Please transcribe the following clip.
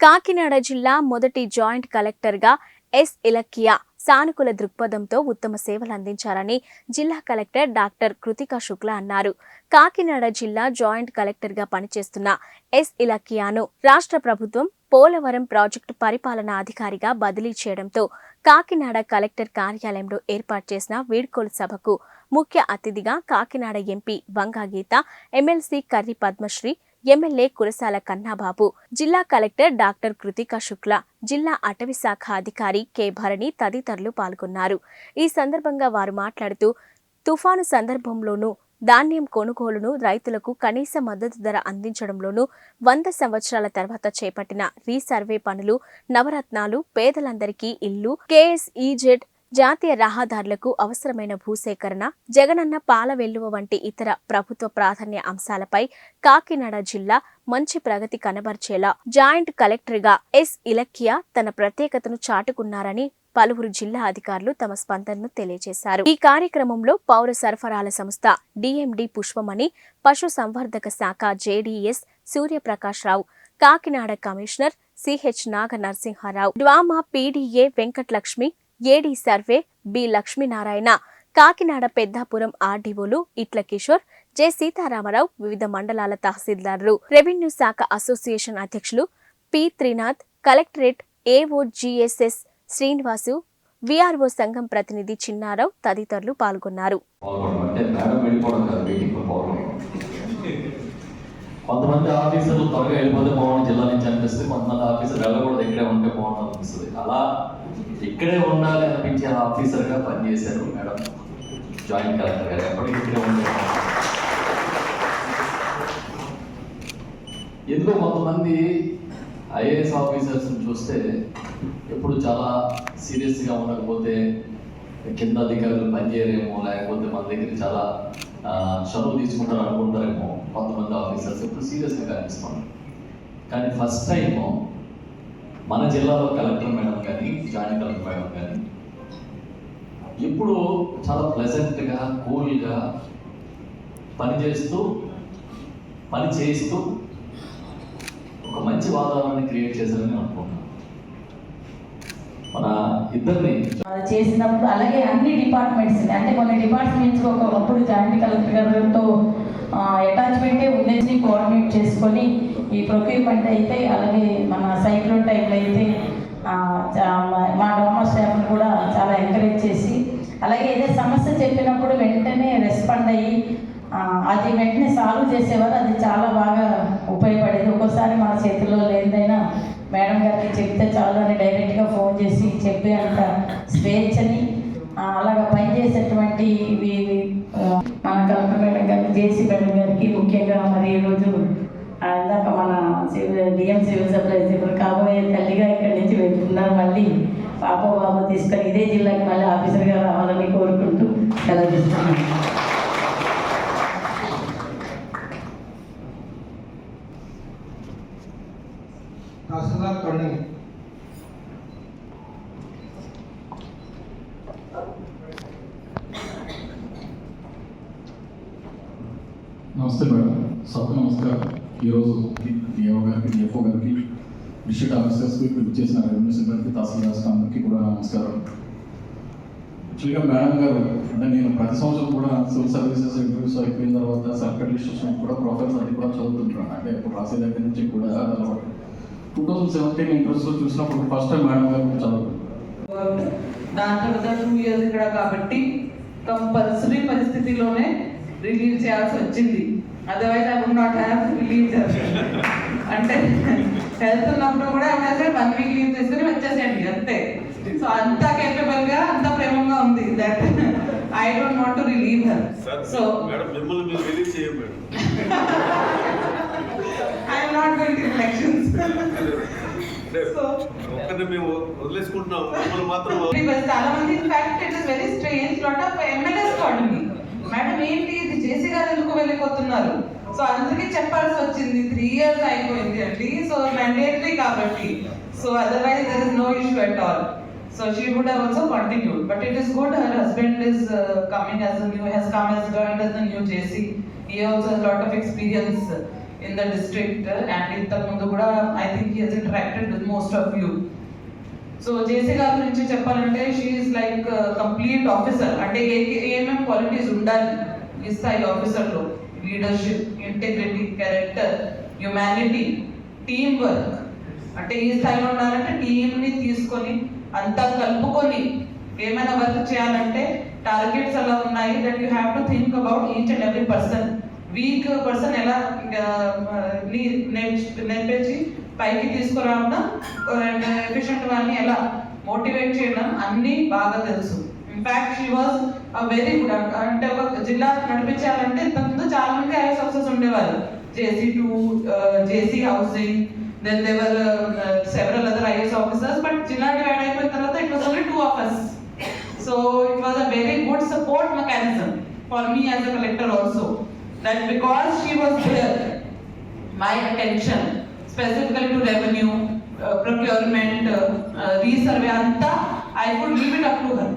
కాకినాడ జిల్లా మొదటి జాయింట్ కలెక్టర్గా ఎస్ ఇలక్కియా సానుకూల దృక్పథంతో ఉత్తమ సేవలు అందించారని జిల్లా కలెక్టర్ డాక్టర్ కృతికా శుక్లా అన్నారు. కాకినాడ జిల్లా జాయింట్ కలెక్టర్గా పనిచేస్తున్న ఎస్ ఇలక్కియాను రాష్ట్ర ప్రభుత్వం పోలవరం ప్రాజెక్టు పరిపాలనా అధికారిగా బదిలీ చేయడంతో కాకినాడ కలెక్టర్ కార్యాలయంలో ఏర్పాటు చేసిన వీడ్కోలు సభకు ముఖ్య అతిథిగా కాకినాడ ఎంపీ వంగా గీత, ఎమ్మెల్సీ కర్రి పద్మశ్రీ, ఎమ్మెల్యే కురసాల కన్నాబాబు, జిల్లా కలెక్టర్ డాక్టర్ కృతికా శుక్లా, జిల్లా అటవీ శాఖ అధికారి కె భరణి తదితరులు పాల్గొన్నారు. ఈ సందర్భంగా వారు మాట్లాడుతూ తుఫాను సందర్భంలోనూ ధాన్యం కొనుగోలును రైతులకు కనీస మద్దతు ధర అందించడంలోనూ 100 సంవత్సరాల తర్వాత చేపట్టిన రీసర్వే పనులు, నవరత్నాలు, పేదలందరికీ ఇల్లు, KSEZ, జాతీయ రహదారులకు అవసరమైన భూసేకరణ, జగనన్న పాల వెల్లువ వంటి ఇతర ప్రభుత్వ ప్రాధాన్య అంశాలపై కాకినాడ జిల్లా మంచి ప్రగతి కనబర్చేలా జాయింట్ కలెక్టర్గా ఎస్ ఇలక్కియా తన ప్రత్యేకతను చాటుకున్నారని పలువురు జిల్లా అధికారులు తమ స్పందనను తెలియజేశారు. ఈ కార్యక్రమంలో పౌర సరఫరాల సంస్థ DMD పుష్పమణి, పశు సంవర్ధక శాఖ JDS Suryaprakash Rao, Kakinada commissioner CH Naga Narasimharao, డ్వామా PDA Venkatalakshmi, AD survey B Lakshminarayana, Kakinada Peddapuram RDOలు ఇట్ల కిషోర్, జె సీతారామరావు, వివిధ మండలాల తహసీల్దార్లు, రెవెన్యూ శాఖ అసోసియేషన్ అధ్యక్షులు P Trinath, collectorate AO GSS Srinivasu, VRO సంఘం ప్రతినిధి చిన్నారావు తదితరులు పాల్గొన్నారు. కొంతమంది ఆఫీసర్లు త్వరగా వెళ్ళిపోతే బాగుంది జిల్లా నుంచి అనిపిస్తుంది, కొంతమంది ఆఫీసర్ వెళ్ళకూడదు ఇక్కడే ఉంటే బాగుంది అనిపిస్తుంది. అలా ఇక్కడే ఉండాలి అనిపించే ఆఫీసర్గా పనిచేశారు మేడం జాయింట్ కలెక్టర్ గారు. ఎప్పటికీ ఇక్కడే ఉండే ఎందుకో కొంతమంది IAS ఆఫీసర్స్ని చూస్తే ఎప్పుడు చాలా సీరియస్గా ఉండకపోతే కింద అధికారులు పనిచేయరేమో, లేకపోతే మన దగ్గర చాలా చనువు తీసుకుంటారు అనుకుంటారేమో కొంతమంది ఆఫీసర్స్ ఎప్పుడు సీరియస్గా కనిపిస్తాం. కానీ ఫస్ట్ టైము మన జిల్లాలో కలెక్టర్ మేడం కానీ జాయింట్ కలెక్టర్ మేడం కానీ ఇప్పుడు చాలా ప్లెజెంట్గా కూల్గా పని చేస్తూ ఒక మంచి వాతావరణాన్ని క్రియేట్ చేశారని అనుకుంటున్నాను. మన ఇద్దరిని చేసినప్పుడు అలాగే అన్ని డిపార్ట్మెంట్స్ అంటే కొన్ని డిపార్ట్మెంట్స్ ఒకప్పుడు జాయింట్ కలెక్టర్ గారితో అటాచ్మెంటే ఉండేసి కోఆర్డినేట్ చేసుకొని ఈ ప్రొక్యూర్మెంట్ అయితే అలాగే మన సైక్లోన్ టైంలో అయితే మా డోమా స్టాఫ్ని కూడా చాలా ఎంకరేజ్ చేసి అలాగే ఏదో సమస్య చెప్పినప్పుడు వెంటనే రెస్పాండ్ అయ్యి అది వెంటనే సాల్వ్ చేసేవారు. అది చాలా బాగా ఉపయోగపడేది. ఒక్కోసారి మన చేతిలో లేదైనా మేడం గారికి చెప్తే చాలు అని డైరెక్ట్గా ఫోన్ చేసి చెప్పే అంత స్వేచ్ఛని అలాగ పనిచేసేటువంటి మన కలెక్టర్ మేడం గారికి, జేసీ మేడం గారికి ముఖ్యంగా మరి ఈరోజు ఇందాక మన DM సివిల్ సప్లైస్ ఇప్పుడు కాబోయే తల్లిగా ఇక్కడి నుంచి వెళ్తున్నారు. మళ్ళీ పాప బాబు తీసుకొని ఇదే జిల్లాకి మళ్ళీ ఆఫీసర్గా రావాలని కోరుకుంటూ సెలవుస్తున్నాను. నమస్తే మేడం, సభకు నమస్కారం. ఈరోజు DO గారికి, DFO గారికి, డిస్ట్రిక్ట్ ఆఫీసర్స్కి, ఇక్కడ చేసిన రెవెన్యూ సిబ్బందికి, తహసీల్దార్స్ అందరికీ కూడా నమస్కారం. యాక్చువల్గా మేడం గారు అంటే నేను ప్రతి సంవత్సరం కూడా సివిల్ సర్వీసెస్ ఇంటర్వ్యూస్ అయిపోయిన తర్వాత సర్టిఫికేట్ లిస్ట్ వచ్చినప్పుడు కూడా ప్రొఫైల్స్ అది కూడా చదువుతుంటాను. అంటే ఇప్పుడు రాసే దగ్గర నుంచి కూడా అలవాటు. 2017 ఇంటర్వ్యూస్లో చూసినప్పుడు ఫస్ట్ టైం మేడం గారు చదువుతాను. దాని తర్వాత 2 years ఇక్కడ కాబట్టి కంపల్సరీ పరిస్థితిలోనే రిలీవ్ చేయాల్సి వచ్చింది. Otherwise I would not have relieve. అంటే హెల్త్ ఉన్నప్పుడు కూడా 1 week లీవ్ తీసుకుని వచ్చేసేయండి అంతే. సో అంత కేపబుల్గా, అంత ప్రేమగా ఉంది that I don't want to relieve her. So I am not going to elections. చాలా మంది in fact it is very strange, lot of MLAs called me, madam ఏంటి ఇది జేసీ గారు ఎందుకు వెళ్ళిపోతున్నారు? సో అందరికీ చెప్పాల్సి వచ్చింది. 3 years అయిపోయింది అండి. సో మ్యాండేటరీ కాబట్టి. So otherwise there is no issue at all. So she would have also continued, but it is good her husband is has come as joined as the new JC. He also has a lot of experience in the district, and ఇంతకు ముందు కూడా I think he has interacted with most of you. So JC గారి గురించి చెప్పాలంటే she is like complete officer. అంటే ఏమేమి qualities ఉండాలి ఈ స్థాయి ఆఫీసర్లో: leadership, integrity, character, humanity, team work. అంటే ఈ స్థాయిలో ఉండాలంటే టీంని తీసుకొని అంతా కలుపుకొని ఏమైనా వర్క్ చేయాలంటే టార్గెట్స్ అలా ఉన్నాయి that you have to think about each and every person. Week person ఎలా నేర్పించి పైకి తీసుకురావడం అండ్ ఎఫిషియెంట్ వాళ్ళని ఎలా మోటివేట్ చేయడం అన్నీ బాగా తెలుసు. In fact she was very good. అంటే ఒక జిల్లా నడిపించాలంటే ఇంతకుముందు చాలా మంది ఐఏఎస్ ఆఫీసర్స్ ఉండేవారు. JC2, JC housing, then there were several other IAS officers, but జిల్లా డివైడ్ అయిపోయిన తర్వాత it was only 2 of us. So it was a very good support mechanism for me as a collector also, that because she was there, my attention specifically to revenue, procurement, resurvey anta I could leave it up to her.